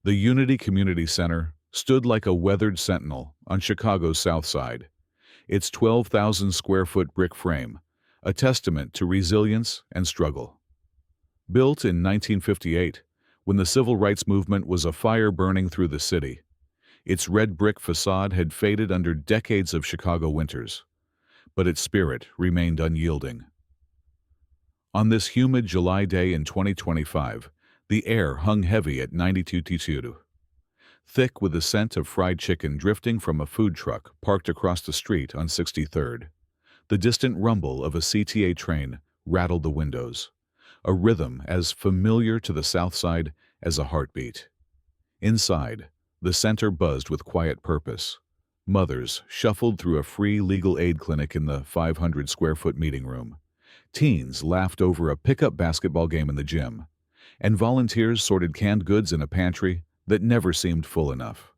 The Unity Community Center stood like a weathered sentinel on Chicago's South Side, its 12,000 square foot brick frame, a testament to resilience and struggle. Built in 1958, when the civil rights movement was a fire burning through the city, its red brick facade had faded under decades of Chicago winters, but its spirit remained unyielding. On this humid July day in 2025, the air hung heavy at 92 degrees, thick with the scent of fried chicken drifting from a food truck parked across the street on 63rd. The distant rumble of a CTA train rattled the windows, a rhythm as familiar to the South Side as a heartbeat. Inside, the center buzzed with quiet purpose. Mothers shuffled through a free legal aid clinic in the 500-square-foot meeting room. Teens laughed over a pickup basketball game in the gym, and volunteers sorted canned goods in a pantry that never seemed full enough.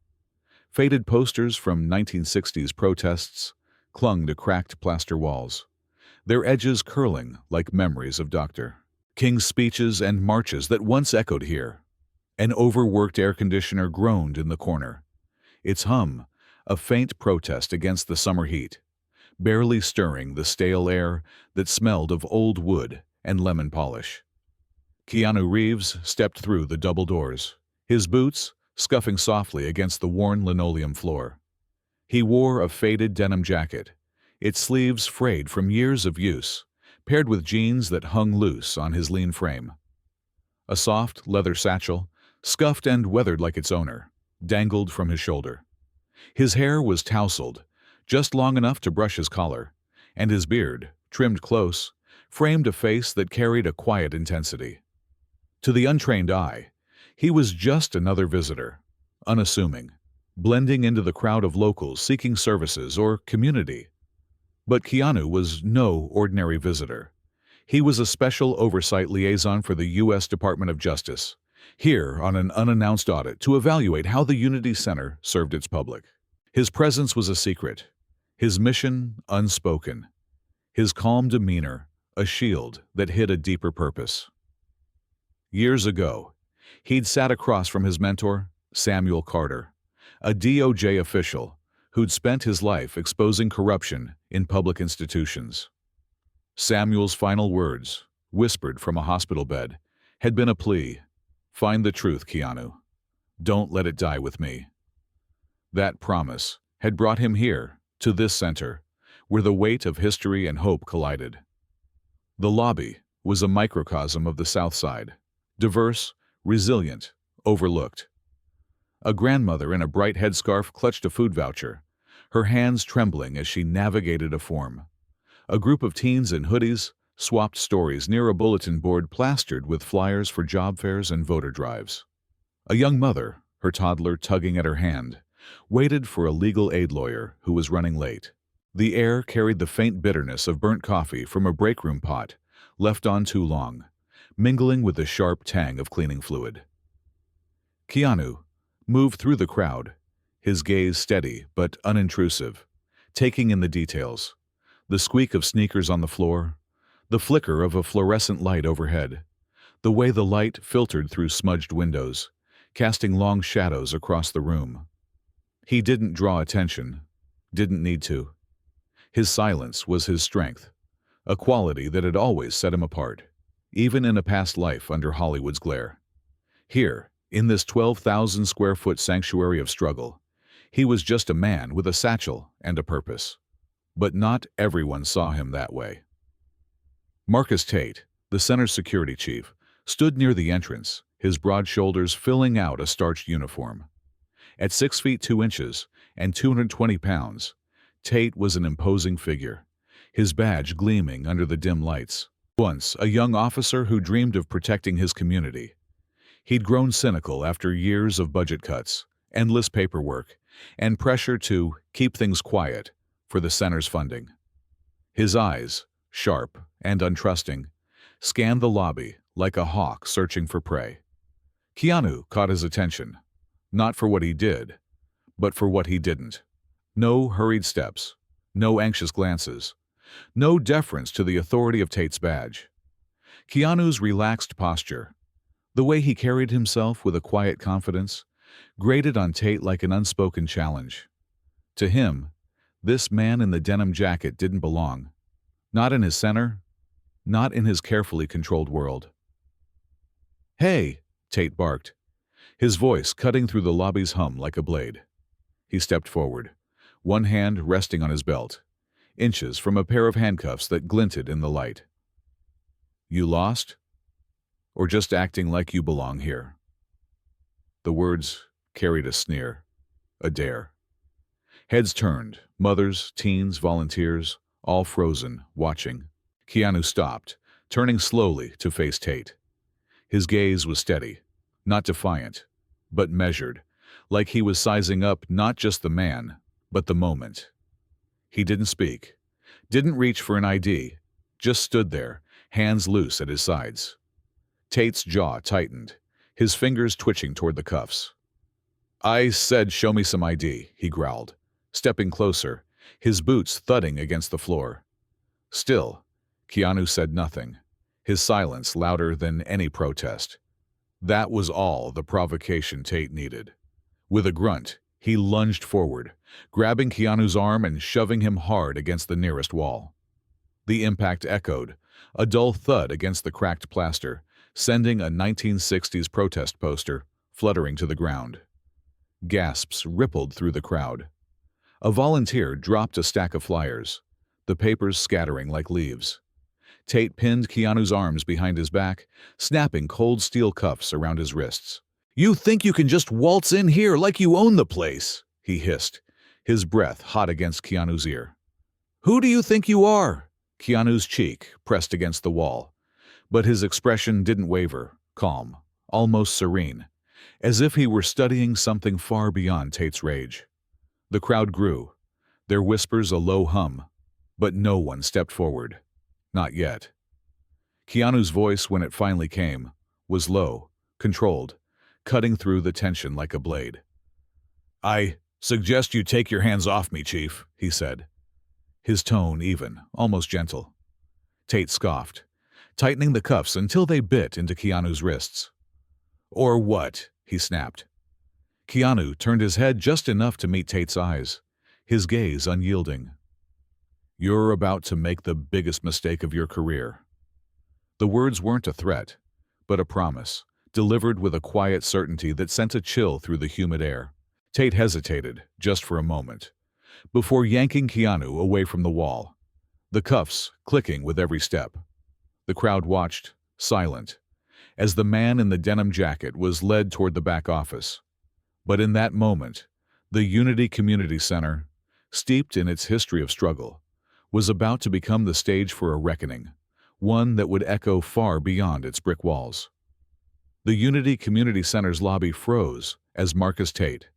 Faded posters from 1960s protests clung to cracked plaster walls, their edges curling like memories of Dr. King's speeches and marches that once echoed here. An overworked air conditioner groaned in the corner, its hum a faint protest against the summer heat, barely stirring the stale air that smelled of old wood and lemon polish. Keanu Reeves stepped through the double doors, his boots scuffing softly against the worn linoleum floor. He wore a faded denim jacket, its sleeves frayed from years of use, paired with jeans that hung loose on his lean frame. A soft leather satchel, scuffed and weathered like its owner, dangled from his shoulder. His hair was tousled, just long enough to brush his collar, and his beard, trimmed close, framed a face that carried a quiet intensity. To the untrained eye, he was just another visitor, unassuming, blending into the crowd of locals seeking services or community. But Keanu was no ordinary visitor. He was a special oversight liaison for the U.S. Department of Justice, here on an unannounced audit to evaluate how the Unity Center served its public. His presence was a secret, his mission unspoken, his calm demeanor a shield that hid a deeper purpose. Years ago, he'd sat across from his mentor, Samuel Carter, a DOJ official who'd spent his life exposing corruption in public institutions. Samuel's final words, whispered from a hospital bed, had been a plea: "Find the truth, Keanu. Don't let it die with me." That promise had brought him here, to this center, where the weight of history and hope collided. The lobby was a microcosm of the South Side, diverse, resilient, overlooked. A grandmother in a bright headscarf clutched a food voucher, her hands trembling as she navigated a form. A group of teens in hoodies swapped stories near a bulletin board plastered with flyers for job fairs and voter drives. A young mother, her toddler tugging at her hand, waited for a legal aid lawyer who was running late. The air carried the faint bitterness of burnt coffee from a break room pot, left on too long, mingling with the sharp tang of cleaning fluid. Keanu moved through the crowd, his gaze steady but unintrusive, taking in the details: the squeak of sneakers on the floor, the flicker of a fluorescent light overhead, the way the light filtered through smudged windows, casting long shadows across the room. He didn't draw attention, didn't need to. His silence was his strength, a quality that had always set him apart, even in a past life under Hollywood's glare. Here, in this 12,000 square foot sanctuary of struggle, he was just a man with a satchel and a purpose. But not everyone saw him that way. Marcus Tate, the center's security chief, stood near the entrance, his broad shoulders filling out a starched uniform. At 6 feet 2 inches and 220 pounds, Tate was an imposing figure, his badge gleaming under the dim lights. Once a young officer who dreamed of protecting his community, he'd grown cynical after years of budget cuts, endless paperwork, and pressure to keep things quiet for the center's funding. His eyes, sharp and untrusting, scanned the lobby like a hawk searching for prey. Keanu caught his attention, not for what he did, but for what he didn't. No hurried steps, no anxious glances, no deference to the authority of Tate's badge. Keanu's relaxed posture, the way he carried himself with a quiet confidence, grated on Tate like an unspoken challenge. To him, this man in the denim jacket didn't belong. Not in his center, not in his carefully controlled world. "Hey!" Tate barked, his voice cutting through the lobby's hum like a blade. He stepped forward, one hand resting on his belt, inches from a pair of handcuffs that glinted in the light. "You lost? Or just acting like you belong here?" The words carried a sneer, a dare. Heads turned, mothers, teens, volunteers, all frozen, watching. Keanu stopped, turning slowly to face Tate. His gaze was steady, not defiant, but measured, like he was sizing up not just the man, but the moment. He didn't speak, didn't reach for an ID, just stood there, hands loose at his sides. Tate's jaw tightened, his fingers twitching toward the cuffs. "I said show me some ID," he growled, stepping closer, his boots thudding against the floor. Still, Keanu said nothing, his silence louder than any protest. That was all the provocation Tate needed. With a grunt, he lunged forward, grabbing Keanu's arm and shoving him hard against the nearest wall. The impact echoed, a dull thud against the cracked plaster, sending a 1960s protest poster fluttering to the ground. Gasps rippled through the crowd. A volunteer dropped a stack of flyers, the papers scattering like leaves. Tate pinned Keanu's arms behind his back, snapping cold steel cuffs around his wrists. "You think you can just waltz in here like you own the place?" he hissed, his breath hot against Keanu's ear. "Who do you think you are?" Keanu's cheek pressed against the wall, but his expression didn't waver, calm, almost serene, as if he were studying something far beyond Tate's rage. The crowd grew, their whispers a low hum, but no one stepped forward. Not yet. Keanu's voice, when it finally came, was low, controlled, cutting through the tension like a blade. "I suggest you take your hands off me, Chief," he said, his tone even, almost gentle. Tate scoffed, tightening the cuffs until they bit into Keanu's wrists. "Or what?" he snapped. Keanu turned his head just enough to meet Tate's eyes, his gaze unyielding. "You're about to make the biggest mistake of your career." The words weren't a threat, but a promise, delivered with a quiet certainty that sent a chill through the humid air. Tate hesitated, just for a moment, before yanking Keanu away from the wall, the cuffs clicking with every step. The crowd watched, silent, as the man in the denim jacket was led toward the back office. But in that moment, the Unity Community Center, steeped in its history of struggle, was about to become the stage for a reckoning, one that would echo far beyond its brick walls. The Unity Community Center's lobby froze as Marcus Tate,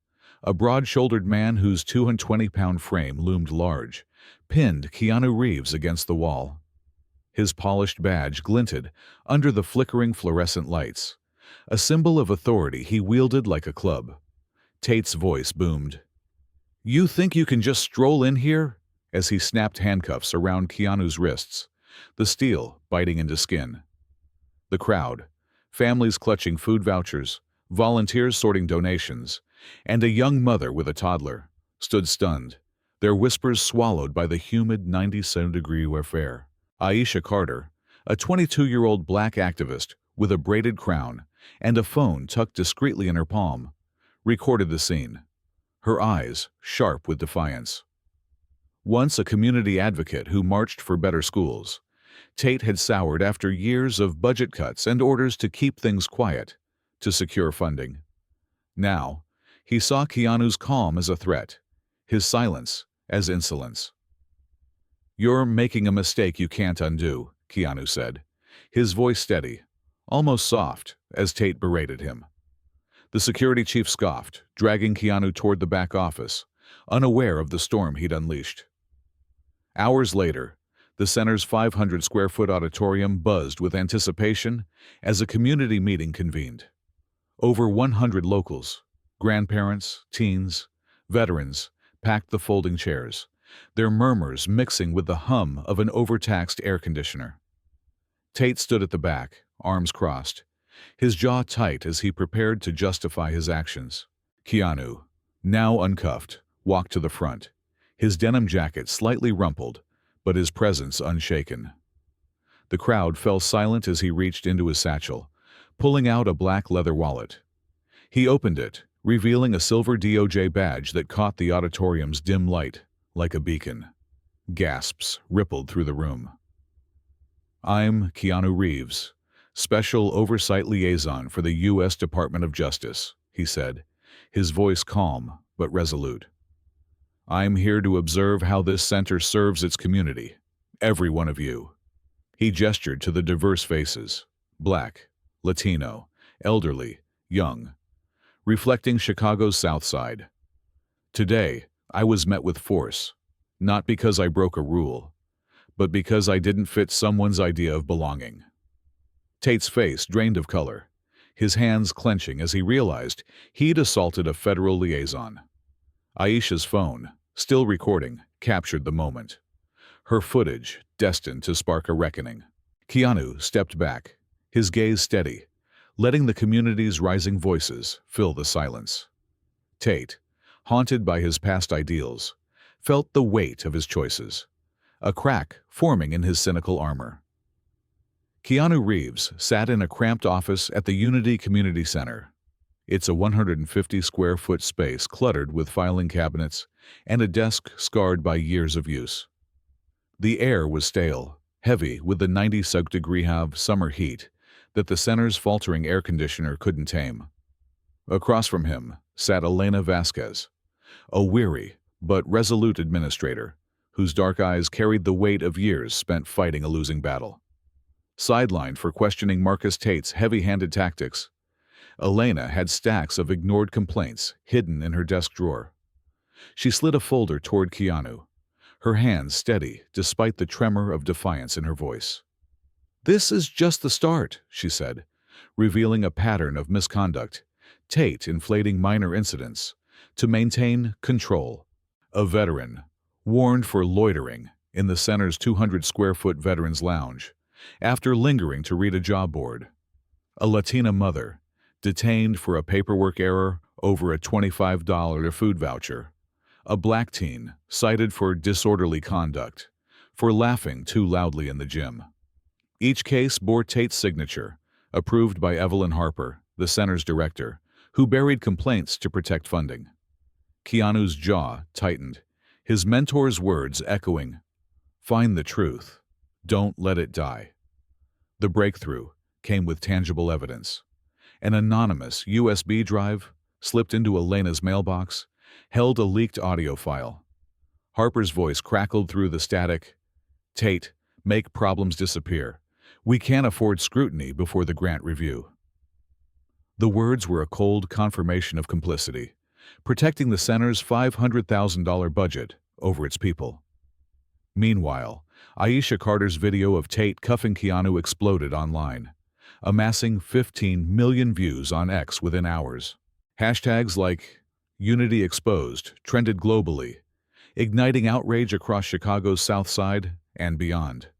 a broad-shouldered man whose 220-pound frame loomed large, pinned Keanu Reeves against the wall. His polished badge glinted under the flickering fluorescent lights, a symbol of authority he wielded like a club. Tate's voice boomed. "You think you can just stroll in here?" as he snapped handcuffs around Keanu's wrists, the steel biting into skin. The crowd, families clutching food vouchers, volunteers sorting donations, and a young mother with a toddler, stood stunned, their whispers swallowed by the humid 97-degree affair. Aisha Carter, a 22-year-old black activist with a braided crown and a phone tucked discreetly in her palm, recorded the scene, her eyes sharp with defiance. Once a community advocate who marched for better schools, Tate had soured after years of budget cuts and orders to keep things quiet, to secure funding. Now, he saw Keanu's calm as a threat, his silence as insolence. "You're making a mistake you can't undo," Keanu said, his voice steady, almost soft, as Tate berated him. The security chief scoffed, dragging Keanu toward the back office, unaware of the storm he'd unleashed. Hours later, the center's 500-square-foot auditorium buzzed with anticipation as a community meeting convened. Over 100 locals, grandparents, teens, veterans, packed the folding chairs, their murmurs mixing with the hum of an overtaxed air conditioner. Tate stood at the back, arms crossed, his jaw tight as he prepared to justify his actions. Keanu, now uncuffed, walked to the front, his denim jacket slightly rumpled, but his presence unshaken. The crowd fell silent as he reached into his satchel, pulling out a black leather wallet. He opened it, revealing a silver DOJ badge that caught the auditorium's dim light like a beacon. Gasps rippled through the room. "I'm Keanu Reeves, Special Oversight Liaison for the U.S. Department of Justice," he said, his voice calm but resolute. "I'm here to observe how this center serves its community, every one of you." He gestured to the diverse faces, black, Latino, elderly, young, reflecting Chicago's South Side. "Today, I was met with force, not because I broke a rule, but because I didn't fit someone's idea of belonging." Tate's face drained of color, his hands clenching as he realized he'd assaulted a federal liaison. Aisha's phone, still recording, captured the moment. Her footage destined to spark a reckoning. Keanu stepped back, his gaze steady, letting the community's rising voices fill the silence. Tate, haunted by his past ideals, felt the weight of his choices, a crack forming in his cynical armor. Keanu Reeves sat in a cramped office at the Unity Community Center. It's a 150-square-foot space cluttered with filing cabinets and a desk scarred by years of use. The air was stale, heavy with the 90-degree summer heat that the center's faltering air conditioner couldn't tame. Across from him sat Elena Vasquez, a weary but resolute administrator whose dark eyes carried the weight of years spent fighting a losing battle. Sidelined for questioning Marcus Tate's heavy-handed tactics, Elena had stacks of ignored complaints hidden in her desk drawer. She slid a folder toward Keanu, her hands steady despite the tremor of defiance in her voice. "This is just the start," she said, revealing a pattern of misconduct, Tate inflating minor incidents to maintain control. A veteran, warned for loitering in the center's 200-square-foot Veterans Lounge, after lingering to read a job board. A Latina mother, detained for a paperwork error over a $25 food voucher. A black teen, cited for disorderly conduct, for laughing too loudly in the gym. Each case bore Tate's signature, approved by Evelyn Harper, the center's director, who buried complaints to protect funding. Keanu's jaw tightened, his mentor's words echoing, "Find the truth. Don't let it die." The breakthrough came with tangible evidence. An anonymous USB drive, slipped into Elena's mailbox, held a leaked audio file. Harper's voice crackled through the static. "Tate, make problems disappear. We can't afford scrutiny before the grant review." The words were a cold confirmation of complicity, protecting the center's $500,000 budget over its people. Meanwhile, Aisha Carter's video of Tate cuffing Keanu exploded online, amassing 15 million views on X within hours. Hashtags like Unity Exposed trended globally, igniting outrage across Chicago's South Side and beyond.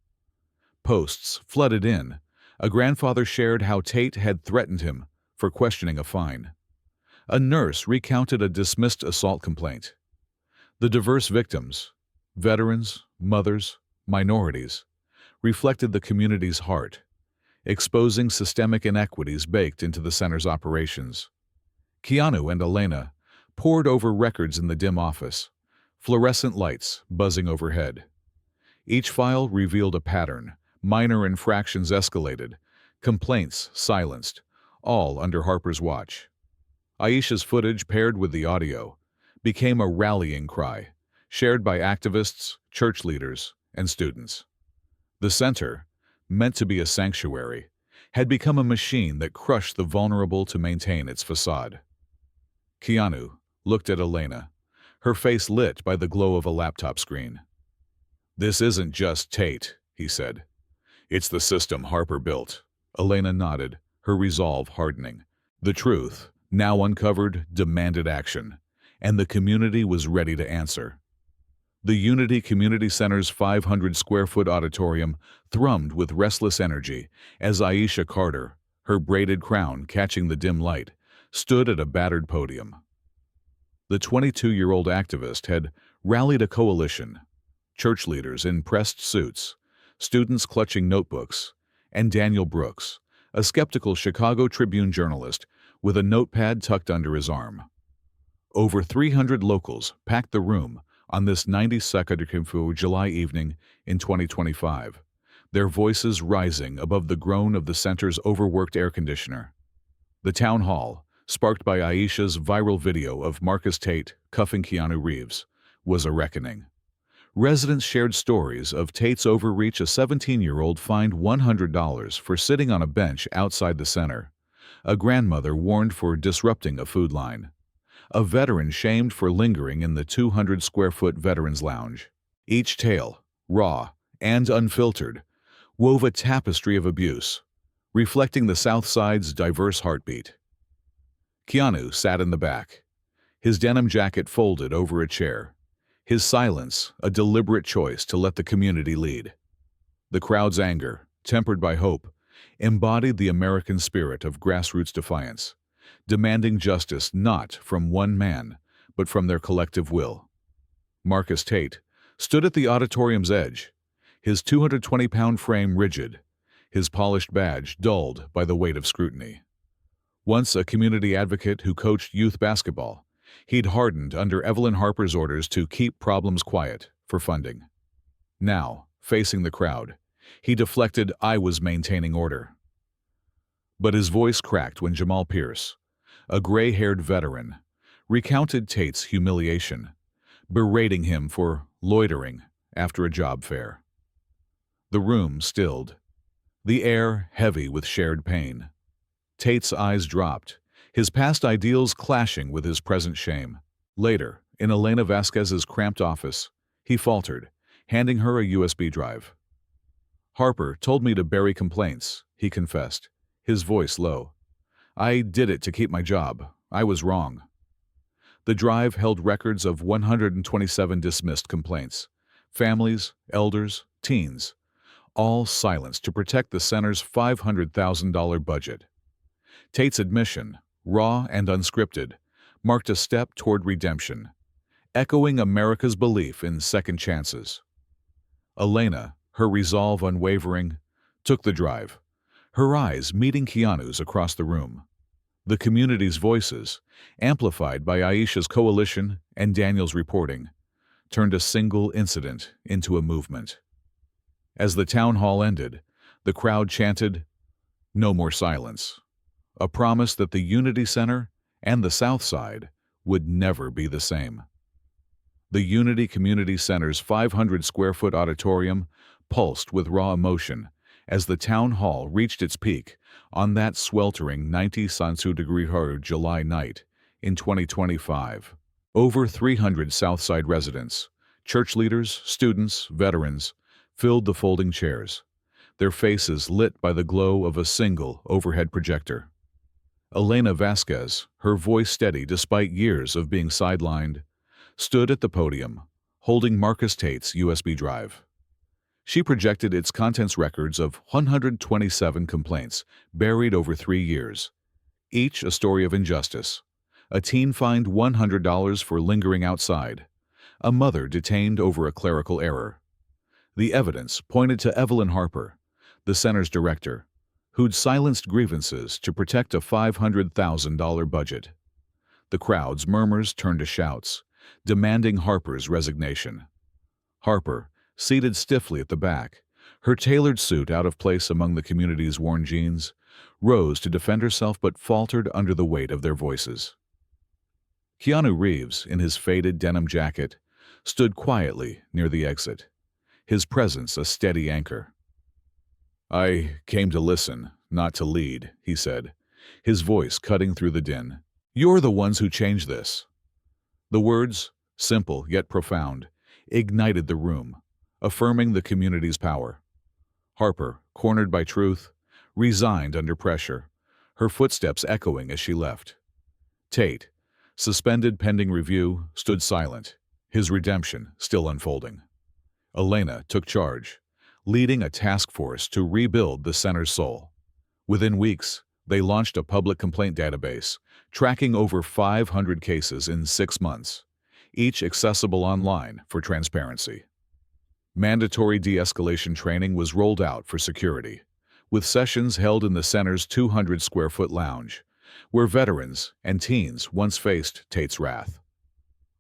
Posts flooded in. A grandfather shared how Tate had threatened him for questioning a fine. A nurse recounted a dismissed assault complaint. The diverse victims, veterans, mothers, minorities, reflected the community's heart, exposing systemic inequities baked into the center's operations. Keanu and Elena pored over records in the dim office, fluorescent lights buzzing overhead. Each file revealed a pattern, minor infractions escalated, complaints silenced, all under Harper's watch. Aisha's footage paired with the audio became a rallying cry, shared by activists, church leaders, and students. The center, meant to be a sanctuary, had become a machine that crushed the vulnerable to maintain its facade. Keanu looked at Elena, her face lit by the glow of a laptop screen. "This isn't just Tate," he said. "It's the system Harper built." Elena nodded, her resolve hardening. The truth, now uncovered, demanded action, and the community was ready to answer. The Unity Community Center's 500-square-foot auditorium thrummed with restless energy as Aisha Carter, her braided crown catching the dim light, stood at a battered podium. The 22-year-old activist had rallied a coalition, church leaders in pressed suits, students clutching notebooks, and Daniel Brooks, a skeptical Chicago Tribune journalist with a notepad tucked under his arm. Over 300 locals packed the room on this 92nd July evening in 2025, their voices rising above the groan of the center's overworked air conditioner. The town hall, sparked by Aisha's viral video of Marcus Tate cuffing Keanu Reeves, was a reckoning. Residents shared stories of Tate's overreach. A 17-year-old fined $100 for sitting on a bench outside the center. A grandmother warned for disrupting a food line. A veteran shamed for lingering in the 200-square-foot Veterans Lounge. Each tale, raw and unfiltered, wove a tapestry of abuse, reflecting the South Side's diverse heartbeat. Keanu sat in the back, his denim jacket folded over a chair, his silence a deliberate choice to let the community lead. The crowd's anger, tempered by hope, embodied the American spirit of grassroots defiance, demanding justice not from one man, but from their collective will. Marcus Tate stood at the auditorium's edge, his 220-pound frame rigid, his polished badge dulled by the weight of scrutiny. Once a community advocate who coached youth basketball, he'd hardened under Evelyn Harper's orders to keep problems quiet for funding. Now, facing the crowd, he deflected, "I was maintaining order." But his voice cracked when Jamal Pierce, a gray-haired veteran, recounted Tate's humiliation, berating him for loitering after a job fair. The room stilled, the air heavy with shared pain. Tate's eyes dropped, his past ideals clashing with his present shame. Later, in Elena Vasquez's cramped office, he faltered, handing her a USB drive. "Harper told me to bury complaints," he confessed, his voice low. "I did it to keep my job. I was wrong." The drive held records of 127 dismissed complaints. Families, elders, teens, all silenced to protect the center's $500,000 budget. Tate's admission, raw and unscripted, marked a step toward redemption, echoing America's belief in second chances. Elena, her resolve unwavering, took the drive, her eyes meeting Keanu's across the room. The community's voices, amplified by Aisha's coalition and Daniel's reporting, turned a single incident into a movement. As the town hall ended, the crowd chanted, "No more silence," a promise that the Unity Center and the South Side would never be the same. The Unity Community Center's 500-square-foot auditorium pulsed with raw emotion as the town hall reached its peak on that sweltering 90-degree July night in 2025. Over 300 Southside residents, church leaders, students, veterans, filled the folding chairs, their faces lit by the glow of a single overhead projector. Elena Vasquez, her voice steady despite years of being sidelined, stood at the podium, holding Marcus Tate's USB drive. She projected its contents records of 127 complaints buried over 3 years, each a story of injustice. A teen fined $100 for lingering outside, a mother detained over a clerical error. The evidence pointed to Evelyn Harper, the center's director, who'd silenced grievances to protect a $500,000 budget. The crowd's murmurs turned to shouts, demanding Harper's resignation. Harper, seated stiffly at the back, her tailored suit out of place among the community's worn jeans, rose to defend herself but faltered under the weight of their voices. Keanu Reeves, in his faded denim jacket, stood quietly near the exit, his presence a steady anchor. "I came to listen, not to lead," he said, his voice cutting through the din. "You're the ones who changed this." The words, simple yet profound, ignited the room, affirming the community's power. Harper, cornered by truth, resigned under pressure, her footsteps echoing as she left. Tate, suspended pending review, stood silent, his redemption still unfolding. Elena took charge, leading a task force to rebuild the center's soul. Within weeks, They launched a public complaint database, tracking over 500 cases in 6 months, each accessible online for transparency. Mandatory de-escalation training was rolled out for security, with sessions held in the center's 200-square-foot lounge, where veterans and teens once faced Tate's wrath.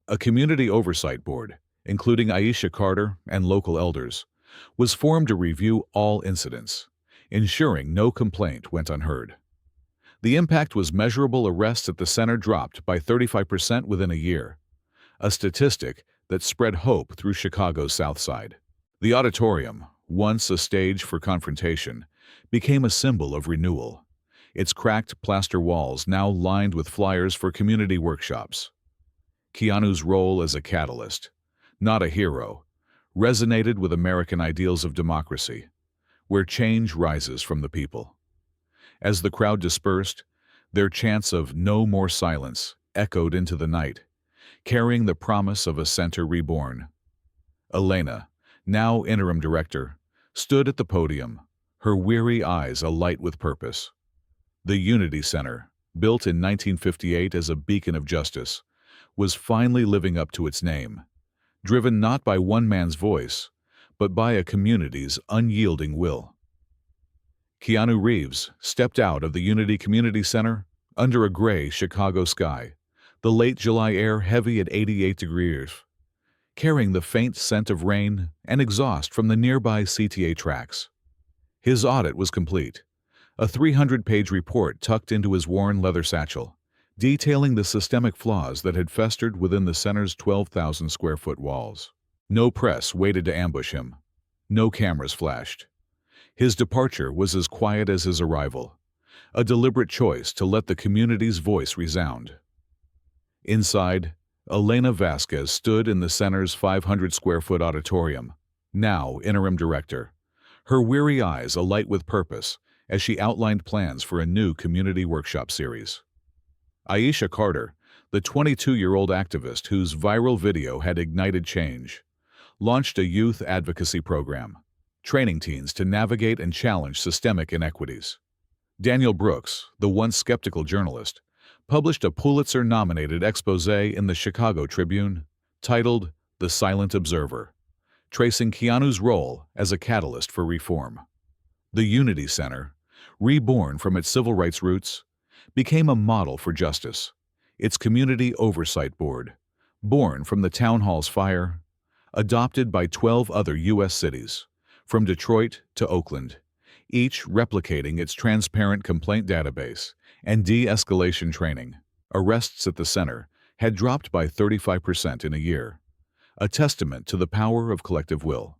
A community oversight board, including Aisha Carter and local elders, was formed to review all incidents, ensuring no complaint went unheard. The impact was measurable. Arrests at the center dropped by 35% within a year, a statistic that spread hope through Chicago's South Side. The auditorium, once a stage for confrontation, became a symbol of renewal, its cracked plaster walls now lined with flyers for community workshops. Keanu's role as a catalyst, not a hero, resonated with American ideals of democracy, where change rises from the people. As the crowd dispersed, their chants of "No more silence" echoed into the night, carrying the promise of a center reborn. Elena, now interim director, stood at the podium, her weary eyes alight with purpose. The Unity Center, built in 1958 as a beacon of justice, was finally living up to its name, driven not by one man's voice, but by a community's unyielding will. Keanu Reeves stepped out of the Unity Community Center under a gray Chicago sky, the late July air heavy at 88 degrees, carrying the faint scent of rain and exhaust from the nearby CTA tracks. His audit was complete, a 300-page report tucked into his worn leather satchel, detailing the systemic flaws that had festered within the center's 12,000-square-foot walls. No press waited to ambush him. No cameras flashed. His departure was as quiet as his arrival, a deliberate choice to let the community's voice resound. Inside, Elena Vasquez stood in the center's 500-square-foot auditorium, now interim director, her weary eyes alight with purpose as she outlined plans for a new community workshop series. Aisha Carter, the 22-year-old activist whose viral video had ignited change, launched a youth advocacy program, training teens to navigate and challenge systemic inequities. Daniel Brooks, the once skeptical journalist, published a Pulitzer-nominated exposé in the Chicago Tribune titled "The Silent Observer," tracing Keanu's role as a catalyst for reform. The Unity Center, reborn from its civil rights roots, became a model for justice. Its community oversight board, born from the town hall's fire, adopted by 12 other U.S. cities, from Detroit to Oakland, each replicating its transparent complaint database and de-escalation training. Arrests at the center had dropped by 35% in a year, a testament to the power of collective will.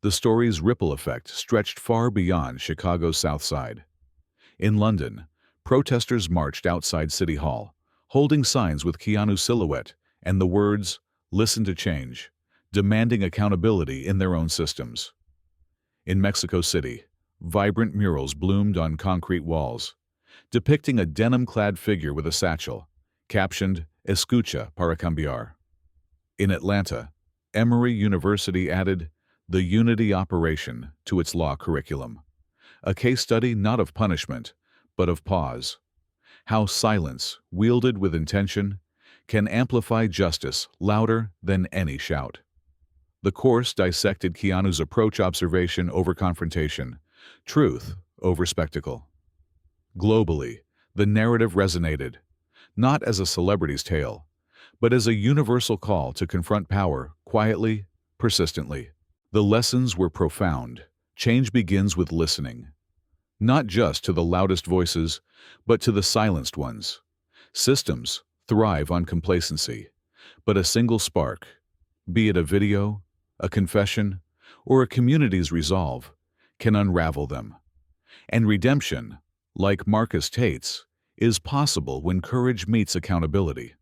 The story's ripple effect stretched far beyond Chicago's South Side. In London, protesters marched outside City Hall, holding signs with Keanu's silhouette and the words, "Listen to change," demanding accountability in their own systems. In Mexico City, vibrant murals bloomed on concrete walls, depicting a denim-clad figure with a satchel, captioned, "Escucha para cambiar." In Atlanta, Emory University added the Unity Operation to its law curriculum, a case study not of punishment, but of pause. How silence, wielded with intention, can amplify justice louder than any shout. The course dissected Keanu's approach: observation over confrontation, truth over spectacle. Globally, the narrative resonated, not as a celebrity's tale, but as a universal call to confront power quietly, persistently. The lessons were profound. Change begins with listening, not just to the loudest voices, but to the silenced ones. Systems thrive on complacency, but a single spark, be it a video, a confession, or a community's resolve, can unravel them. And redemption, like Marcus Tate's, is possible when courage meets accountability.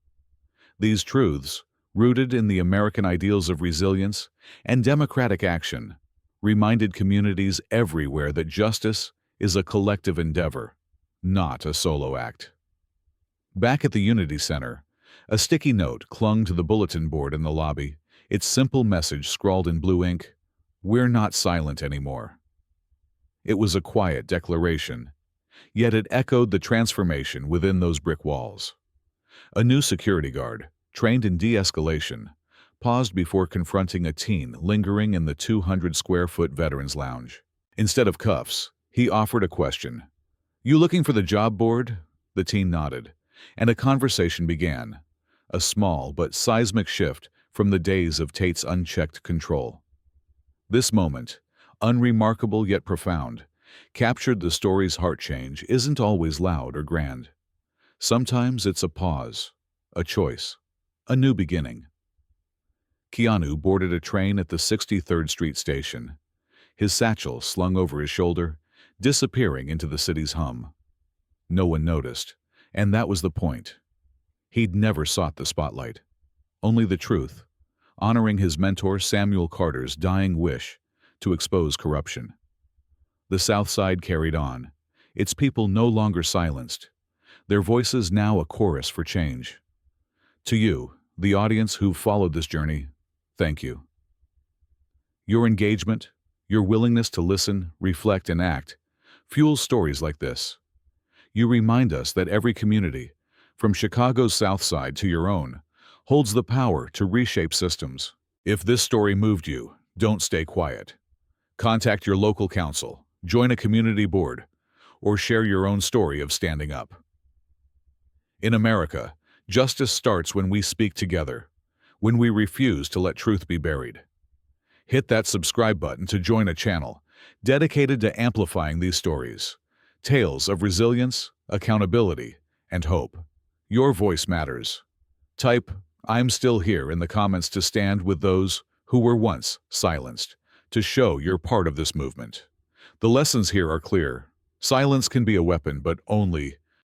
These truths, rooted in the American ideals of resilience and democratic action, reminded communities everywhere that justice is a collective endeavor, not a solo act. Back at the Unity Center, a sticky note clung to the bulletin board in the lobby, its simple message scrawled in blue ink, "We're not silent anymore." It was a quiet declaration, Yet it echoed the transformation within those brick walls. A new security guard, trained in de-escalation, paused before confronting a teen lingering in the 200-square-foot veterans lounge. Instead of cuffs, he offered a question. "You looking for the job board?" The teen nodded, and a conversation began, a small but seismic shift from the days of Tate's unchecked control. This moment, unremarkable yet profound, captured the story's heart. Change isn't always loud or grand. Sometimes it's a pause, a choice, a new beginning. Keanu boarded a train at the 63rd Street station, his satchel slung over his shoulder, disappearing into the city's hum. No one noticed, and that was the point. He'd never sought the spotlight, only the truth, honoring his mentor Samuel Carter's dying wish to expose corruption. The South Side carried on, its people no longer silenced, their voices now a chorus for change. To you, the audience who've followed this journey, thank you. Your engagement, your willingness to listen, reflect, and act fuels stories like this. You remind us that every community, from Chicago's South Side to your own, holds the power to reshape systems. If this story moved you, don't stay quiet. Contact your local council, join a community board, or share your own story of standing up. In America, justice starts when we speak together, when we refuse to let truth be buried. Hit that subscribe button to join a channel dedicated to amplifying these stories, tales of resilience, accountability, and hope. Your voice matters. Type "I'm still here" in the comments to stand with those who were once silenced, to show you're part of this movement. The lessons here are clear. Silence can be a weapon, but only